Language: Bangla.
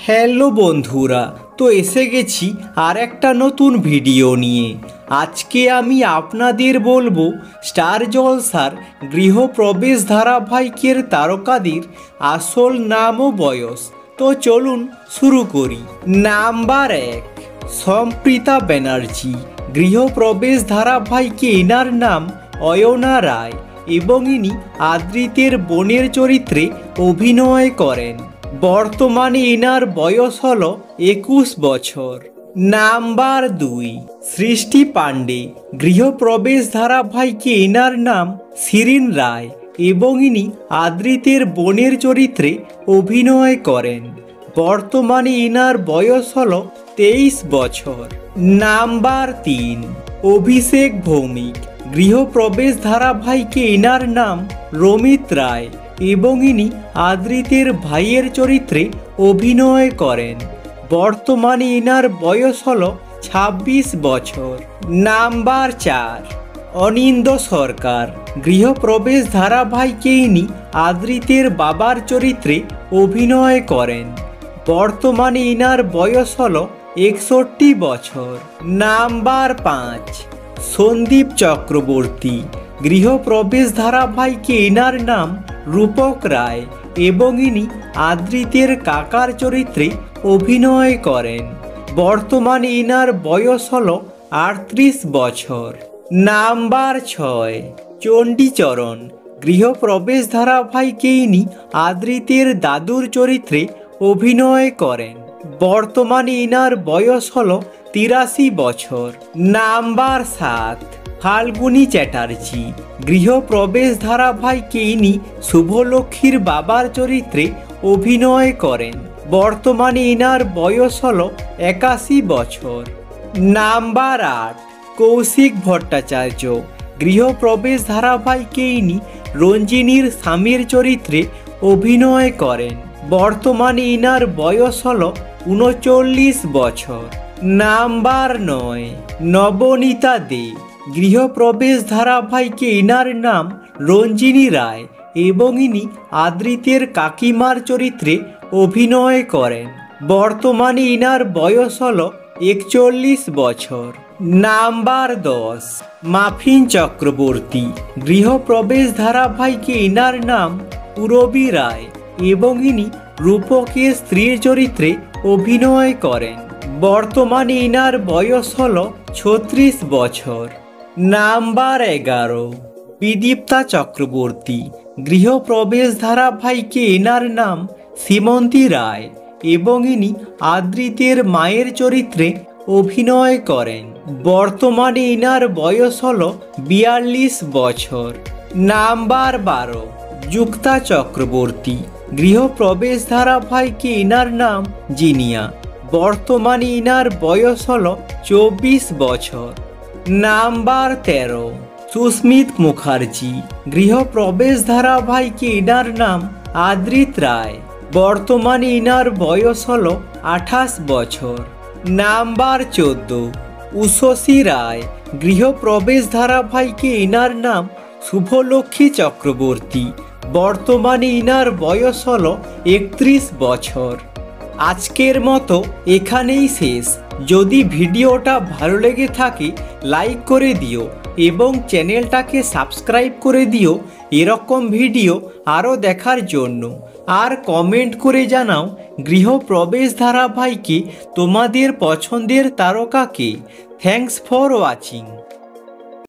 হ্যালো বন্ধুরা, তো এসে গেছি আর একটা নতুন ভিডিও নিয়ে। আজকে আমি আপনাদের বলবো স্টার জলসার গৃহপ্রবেশ ধারাবাহিকের তারকাদের আসল নাম ও বয়স। তো চলুন শুরু করি। নাম্বার 1, সম্প্রীতা ব্যানার্জি। গৃহপ্রবেশ ধারাবাহিকে এনার নাম অয়না রায় এবং ইনি আদ্রিতের বোনের চরিত্রে অভিনয় করেন। বর্তমানে এনার বয়স হল 21 বছর। নাম্বার 2, সৃষ্টি পাণ্ডে। গৃহপ্রবেশ ধারাবাহিকে এনার নাম শিরিন রায় এবং ইনি আদ্রিতের বোনের চরিত্রে অভিনয় করেন। বর্তমানে এনার বয়স হল 23 বছর। নাম্বার 3, অভিষেক ভৌমিক। গৃহপ্রবেশ ধারাবাহিকে এনার নাম রমিত রায় এবং ইনি আদ্রিতের ভাইয়ের চরিত্রে অভিনয় করেন। বর্তমানে এনার বয়স হল 26 বছর। নাম্বার 4, অনিন্দ সরকার। গৃহপ্রবেশ ধারাবাহিকে ইনি আদ্রিতের বাবার চরিত্রে অভিনয় করেন। বর্তমানে এনার বয়স হল 61 বছর। নাম্বার 5, সন্দীপ চক্রবর্তী। গৃহপ্রবেশ ধারাবাহিকে এনার নাম রূপক রায় এবং ইনি আদ্রিতের কাকার চরিত্রে অভিনয় করেন। বর্তমানে এনার বয়স হল 38 বছর। নাম্বার 6, চণ্ডীচরণ। গৃহপ্রবেশ ধারাবাহিকে ইনি আদ্রিতের দাদুর চরিত্রে অভিনয় করেন। বর্তমানে এনার বয়স হল 83 বছর। নাম্বার 7, ফাল্গুনী চ্যাটার্জি। গৃহপ্রবেশ ধারাবাহিকে ইনি শুভলক্ষ্মীর বাবার চরিত্রে অভিনয় করেন। বর্তমানে এনার বয়স হল 81 বছর। নাম্বার 8, কৌশিক ভট্টাচার্য। গৃহপ্রবেশ ধারাবাহিকে ইনি রঞ্জিনীর স্বামীর চরিত্রে অভিনয় করেন। বর্তমানে এনার বয়স হল 39 বছর। নাম্বার 9, নবনীতা দে। গৃহপ্রবেশ ধারাবাহিকে এনার নাম রঞ্জিনী রায় এবং ইনি আদ্রিতের কাকিমার চরিত্রে অভিনয় করেন। বর্তমানে এনার বয়স হল 41 বছর। Number 10, muffin Chakraborty. গৃহপ্রবেশ ধারাবাহিকে এনার নাম পূরবী রায় এবং ইনি রূপকের স্ত্রীর চরিত্রে অভিনয় করেন। বর্তমানে এনার বয়স হল 36 বছর। নাম্বার 11, বিদীপ্তা চক্রবর্তী। গৃহপ্রবেশ ধারাবাহিকে এনার নাম সীমন্তী রায় এবং ইনি আদ্রিতের মায়ের চরিত্রে অভিনয় করেন। বর্তমানে এনার বয়স হল 42 বছর। নাম্বার 12, যুক্তা চক্রবর্তী। গৃহপ্রবেশ ধারাবাহিকে এনার নাম জিনিয়া। বর্তমানে এনার বয়স হল 24 বছর। নাম্বার 13, সুস্মিত মুখার্জি। গৃহপ্রবেশ ধারাবাহিকে এনার নাম আদ্রিত রায়। বর্তমানে এনার বয়স হল 28 বছর। নাম্বার 14, উষসী রায়। গৃহপ্রবেশ ধারাবাহিকে এনার নাম শুভলক্ষ্মী চক্রবর্তী। বর্তমানে এনার বয়স হল 31 বছর। আজকের মতো এখানেই শেষ। যদি ভিডিওটা ভালো লেগে থাকে লাইক করে দিও এবং চ্যানেলটাকে সাবস্ক্রাইব করে দিও এরকম ভিডিও আরও দেখার জন্য। আর কমেন্ট করে জানাও গৃহপ্রবেশ ধারাবাহিকে তোমাদের পছন্দের তারকাকে। Thanks for watching.